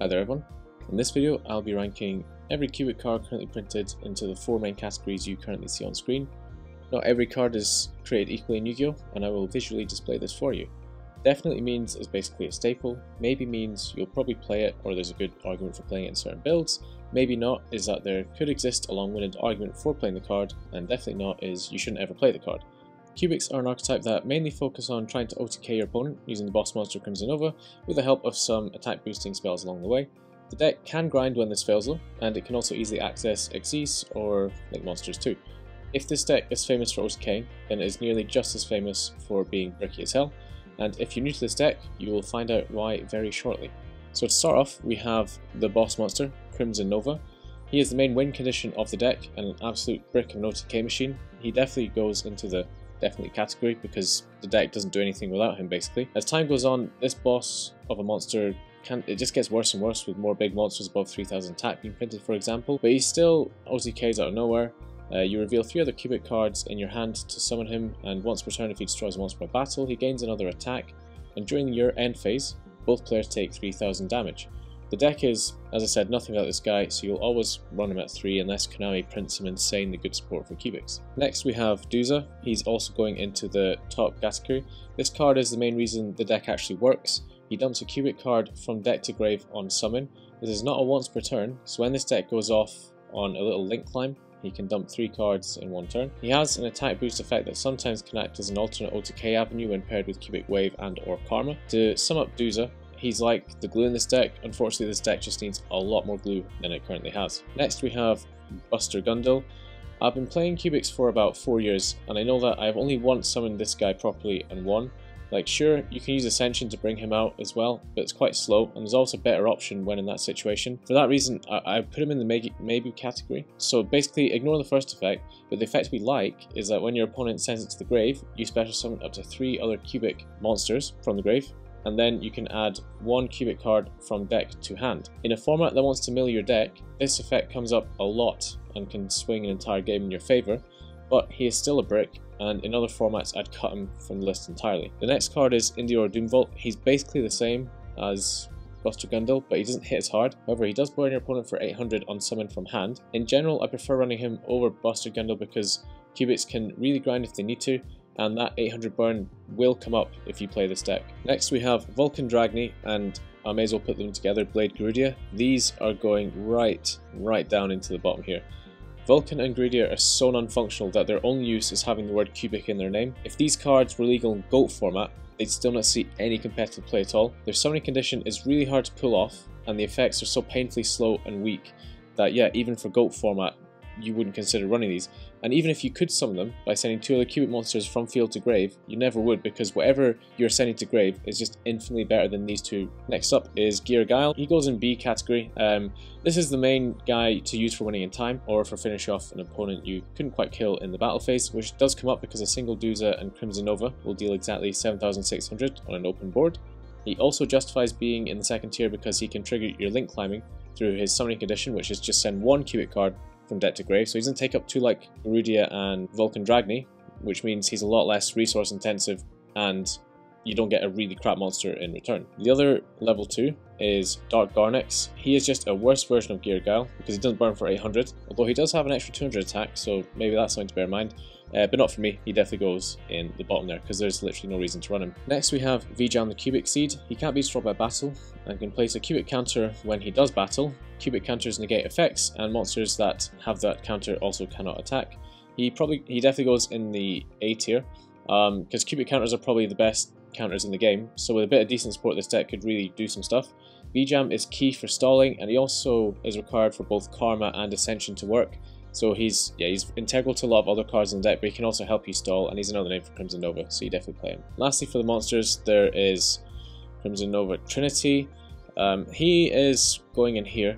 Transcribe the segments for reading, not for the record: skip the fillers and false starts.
Hi there everyone. In this video I'll be ranking every cubic card currently printed into the 4 main categories you currently see on screen. Not every card is created equally in Yu-Gi-Oh! And I will visually display this for you. Definitely means is basically a staple, maybe means you'll probably play it or there's a good argument for playing it in certain builds, maybe not is that there could exist a long-winded argument for playing the card, and definitely not is you shouldn't ever play the card. Cubics are an archetype that mainly focus on trying to OTK your opponent using the boss monster Crimson Nova with the help of some attack boosting spells along the way. The deck can grind when this fails though, and it can also easily access Xyz or Link monsters too. If this deck is famous for OTKing, then it is nearly just as famous for being bricky as hell, and if you're new to this deck, you will find out why very shortly. So to start off, we have the boss monster, Crimson Nova. He is the main win condition of the deck and an absolute brick of an OTK machine. He definitely goes into the definitely category because the deck doesn't do anything without him basically. As time goes on, this boss of a monster it just gets worse and worse with more big monsters above 3000 attack being printed for example, but he still OTKs out of nowhere. You reveal 3 other cubic cards in your hand to summon him, and once per turn if he destroys a monster by battle, he gains another attack, and during your end phase, both players take 3000 damage. The deck is, as I said, nothing without this guy, so you'll always run him at 3 unless Konami prints some insanely good support for cubics. Next we have Duza. He's also going into the top category. This card is the main reason the deck actually works. He dumps a cubic card from deck to grave on summon. This is not a once per turn, so when this deck goes off on a little link climb, he can dump 3 cards in one turn. He has an attack boost effect that sometimes can act as an alternate OTK avenue when paired with Cubic Wave and or Karma. To sum up Duza, he's like the glue in this deck. Unfortunately, this deck just needs a lot more glue than it currently has. Next we have Buster Gundle. I've been playing Cubics for about 4 years, and I know that I've only once summoned this guy properly and won. Like, sure, you can use Ascension to bring him out as well, but it's quite slow, and there's also a better option when in that situation. For that reason, I put him in the maybe category. So basically, ignore the first effect, but the effect we like is that when your opponent sends it to the grave, you special summon up to 3 other cubic monsters from the grave, and then you can add 1 cubic card from deck to hand. In a format that wants to mill your deck, this effect comes up a lot and can swing an entire game in your favour, but he is still a brick, and in other formats I'd cut him from the list entirely. The next card is in-archetype Doomvault. He's basically the same as Buster Gundle, but he doesn't hit as hard. However, he does burn your opponent for 800 on summon from hand. In general, I prefer running him over Buster Gundle because cubics can really grind if they need to, and that 800 burn will come up if you play this deck. Next we have Vulcan Dragny, and I may as well put them together, Blade Garudia. These are going right down into the bottom here. Vulcan and Garudia are so non-functional that their only use is having the word cubic in their name. If these cards were legal in GOAT format, they'd still not see any competitive play at all. Their summoning condition is really hard to pull off, and the effects are so painfully slow and weak that yeah, even for GOAT format, you wouldn't consider running these. And even if you could summon them by sending 2 other cubic monsters from field to grave, you never would, because whatever you're sending to grave is just infinitely better than these 2. Next up is Gear Guile. He goes in B category. This is the main guy to use for winning in time, or for finish off an opponent you couldn't quite kill in the battle phase, which does come up because a single Duza and Crimson Nova will deal exactly 7600 on an open board. He also justifies being in the second tier because he can trigger your link climbing through his summoning condition, which is just send 1 cubic card from deck to grave, so he doesn't take up 2 like Garudia and Vulcan Dragny, which means he's a lot less resource intensive and you don't get a really crap monster in return. The other level 2 is Dark Garnex. He is just a worse version of Gear Guile because he doesn't burn for 800, although he does have an extra 200 attack, so maybe that's something to bear in mind. But not for me, he definitely goes in the bottom there because there's literally no reason to run him. Next we have Vijam the Cubic Seed. He can't be destroyed by battle and can place a cubic counter when he does battle. Cubic counters negate effects, and monsters that have that counter also cannot attack. He definitely goes in the A tier because cubic counters are probably the best counters in the game, so with a bit of decent support this deck could really do some stuff. Vijam is key for stalling, and he also is required for both Karma and Ascension to work. So he's integral to a lot of other cards in the deck, but he can also help you stall, and he's another name for Crimson Nova, so you definitely play him. Lastly, for the monsters, there is Crimson Nova Trinity. He is going in here.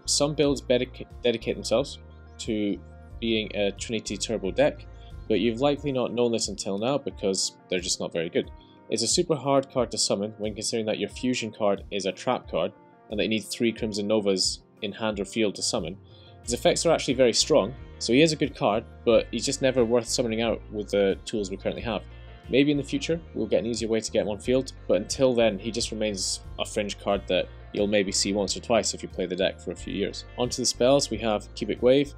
Some builds dedicate themselves to being a Trinity Turbo deck, but you've likely not known this until now because they're just not very good. It's a super hard card to summon when considering that your fusion card is a trap card and that you need 3 Crimson Novas in hand or field to summon. His effects are actually very strong, so he is a good card, but he's just never worth summoning out with the tools we currently have. Maybe in the future we'll get an easier way to get him on field, but until then he just remains a fringe card that you'll maybe see once or twice if you play the deck for a few years. Onto the spells, we have Cubic Wave.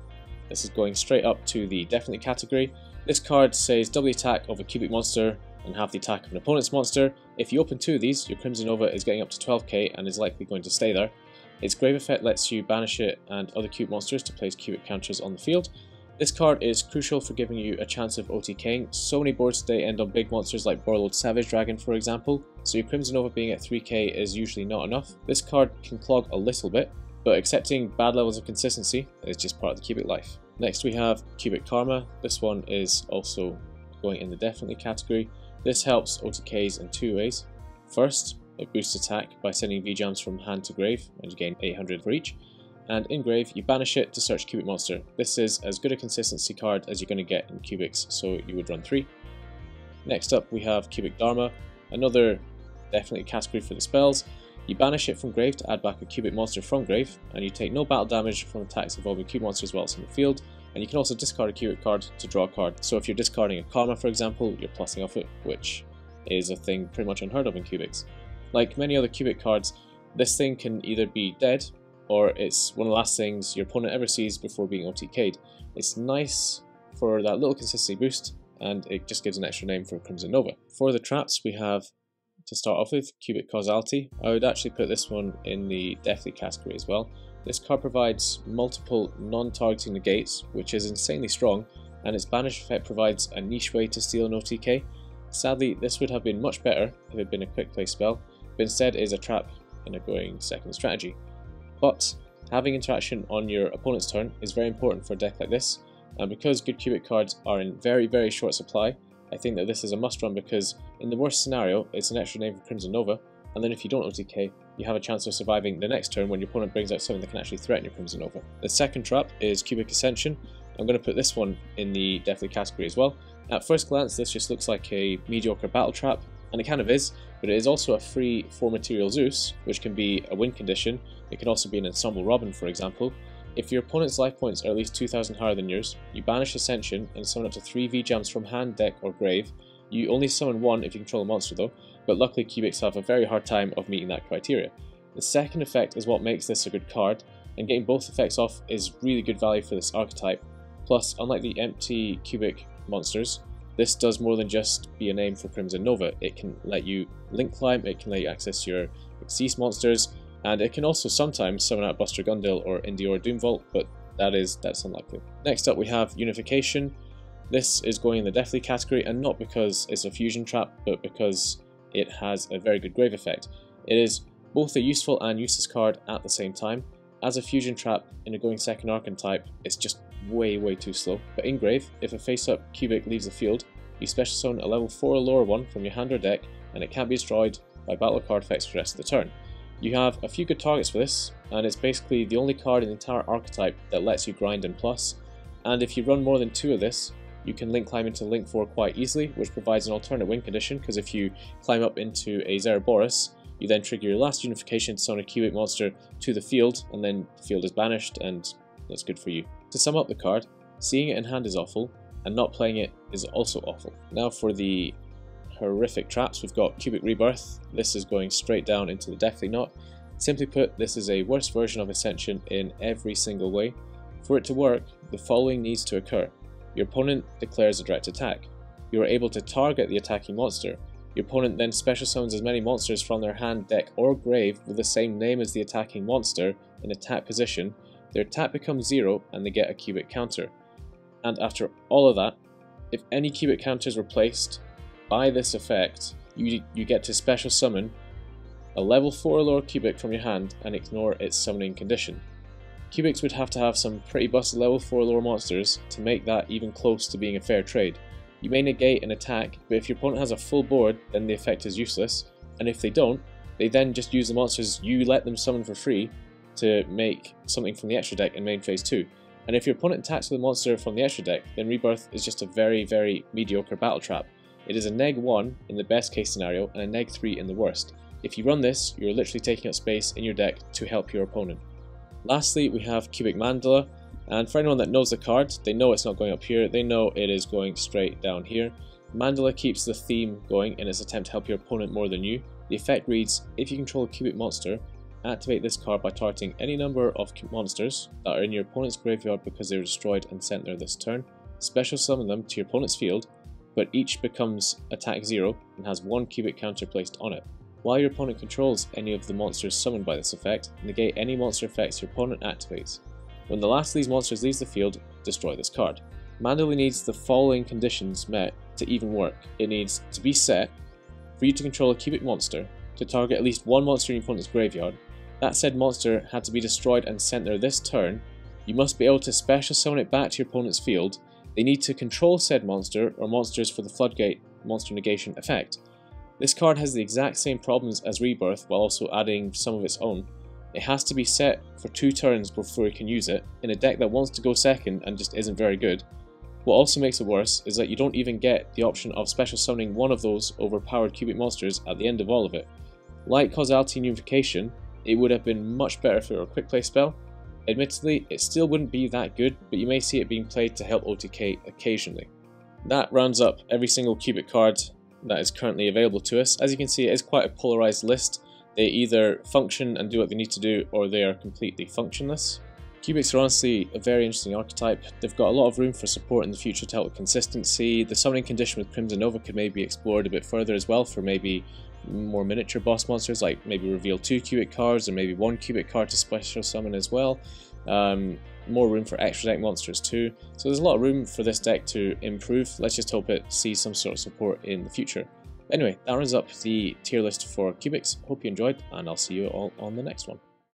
This is going straight up to the Definitely category. This card says double attack of a cubic monster and half the attack of an opponent's monster. If you open 2 of these, your Crimson Nova is getting up to 12k and is likely going to stay there. Its grave effect lets you banish it and other cube monsters to place cubic counters on the field. This card is crucial for giving you a chance of OTKing. So many boards today end on big monsters like Borreload Savage Dragon, for example, so your Crimson Nova being at 3k is usually not enough. This card can clog a little bit, but accepting bad levels of consistency is just part of the cubic life. Next we have Cubic Karma. This one is also going in the Definitely category. This helps OTKs in 2 ways. First, it boosts attack by sending V-Jams from hand to grave, and you gain 800 for each. And in grave, you banish it to search cubic monster. This is as good a consistency card as you're going to get in cubics, so you would run 3. Next up we have Cubic Dharma, another Definitely category for the spells. You banish it from grave to add back a cubic monster from grave, and you take no battle damage from attacks involving cube monsters while it's in the field, and you can also discard a cubic card to draw a card. So if you're discarding a Karma, for example, you're plussing off it, which is a thing pretty much unheard of in cubics. Like many other cubic cards, this thing can either be dead, or it's one of the last things your opponent ever sees before being OTK'd. It's nice for that little consistency boost, and it just gives an extra name for Crimson Nova. For the traps, we have, to start off with, Cubic Causality. I would actually put this one in the Deathly category as well. This card provides multiple non-targeting negates, which is insanely strong, and its banish effect provides a niche way to steal an OTK. Sadly, this would have been much better if it had been a quick play spell, but instead is a trap in a going second strategy. But having interaction on your opponent's turn is very important for a deck like this, and because good cubic cards are in very, very short supply, I think that this is a must run because in the worst scenario, it's an extra name for Crimson Nova, and then if you don't OTK, you have a chance of surviving the next turn when your opponent brings out something that can actually threaten your Crimson Nova. The second trap is Cubic Ascension. I'm going to put this one in the Deathly category as well. At first glance, this just looks like a mediocre battle trap, and it kind of is, but it is also a free 4 material Zeus, which can be a win condition. It can also be an Ensemble Robin, for example. If your opponent's life points are at least 2,000 higher than yours, you banish Ascension and summon up to 3 V-Jams from hand, deck, or grave. You only summon 1 if you control a monster though, but luckily cubics have a very hard time of meeting that criteria. The second effect is what makes this a good card, and getting both effects off is really good value for this archetype. Plus, unlike the empty cubic monsters, this does more than just be a name for Crimson Nova. It can let you link climb, it can let you access your Xyz monsters, and it can also sometimes summon out Buster Gundil or Indior Doomvault, but that's unlikely. Next up we have Unification. This is going in the Deathly category, and not because it's a fusion trap, but because it has a very good grave effect. It is both a useful and useless card at the same time. As a fusion trap in a going second archetype, it's just way too slow. But in grave, if a face-up cubic leaves the field, you special summon a level 4 or lower one from your hand or deck, and it can't be destroyed by battle card effects for the rest of the turn. You have a few good targets for this, and it's basically the only card in the entire archetype that lets you grind and plus, and if you run more than 2 of this, you can link climb into link 4 quite easily, which provides an alternate win condition, because if you climb up into a Zeraboros, you then trigger your last Unification to summon a cubic monster to the field, and then the field is banished, and that's good for you. To sum up the card, seeing it in hand is awful, and not playing it is also awful. Now for the horrific traps, we've got Cubic Rebirth. This is going straight down into the Deathly Knot. Simply put, this is a worse version of Ascension in every single way. For it to work, the following needs to occur. Your opponent declares a direct attack. You are able to target the attacking monster. Your opponent then special summons as many monsters from their hand, deck, or grave with the same name as the attacking monster in attack position. Their attack becomes 0 and they get a cubic counter. And after all of that, if any cubic counters were placed by this effect, you get to special summon a level 4 or lower cubic from your hand and ignore its summoning condition. Cubics would have to have some pretty busted level 4 or lower monsters to make that even close to being a fair trade. You may negate an attack, but if your opponent has a full board, then the effect is useless, and if they don't, they then just use the monsters you let them summon for free to make something from the extra deck in main phase 2. And if your opponent attacks with a monster from the extra deck, then Rebirth is just a very mediocre battle trap. It is a neg-1 in the best case scenario and a neg-3 in the worst. If you run this, you're literally taking up space in your deck to help your opponent. Lastly, we have Cubic Mandala, and for anyone that knows the card, they know it's not going up here, they know it is going straight down here. Mandala keeps the theme going in its attempt to help your opponent more than you. The effect reads, if you control a cubic monster, activate this card by targeting any number of monsters that are in your opponent's graveyard because they were destroyed and sent there this turn. Special summon them to your opponent's field, but each becomes attack 0 and has 1 cubic counter placed on it. While your opponent controls any of the monsters summoned by this effect, negate any monster effects your opponent activates. When the last of these monsters leaves the field, destroy this card. Mandalay needs the following conditions met to even work. It needs to be set for you to control a cubic monster, to target at least 1 monster in your opponent's graveyard. That said monster had to be destroyed and sent there this turn. You must be able to special summon it back to your opponent's field. They need to control said monster or monsters for the Floodgate monster negation effect. This card has the exact same problems as Rebirth while also adding some of its own. It has to be set for 2 turns before you can use it, in a deck that wants to go second and just isn't very good. What also makes it worse is that you don't even get the option of special summoning one of those overpowered cubic monsters at the end of all of it. Like Causality and Unification, it would have been much better for a quick play spell. Admittedly, it still wouldn't be that good, but you may see it being played to help OTK occasionally. That rounds up every single cubic card that is currently available to us. As you can see, it is quite a polarized list. They either function and do what they need to do, or they are completely functionless. Cubics are honestly a very interesting archetype. They've got a lot of room for support in the future to help with consistency. The summoning condition with Crimson Nova could maybe be explored a bit further as well for maybe more miniature boss monsters, like maybe reveal 2 cubic cards or maybe 1 cubic card to special summon as well. More room for extra deck monsters too. So there's a lot of room for this deck to improve. Let's just hope it sees some sort of support in the future. Anyway, that rounds up the tier list for cubics. Hope you enjoyed, and I'll see you all on the next one.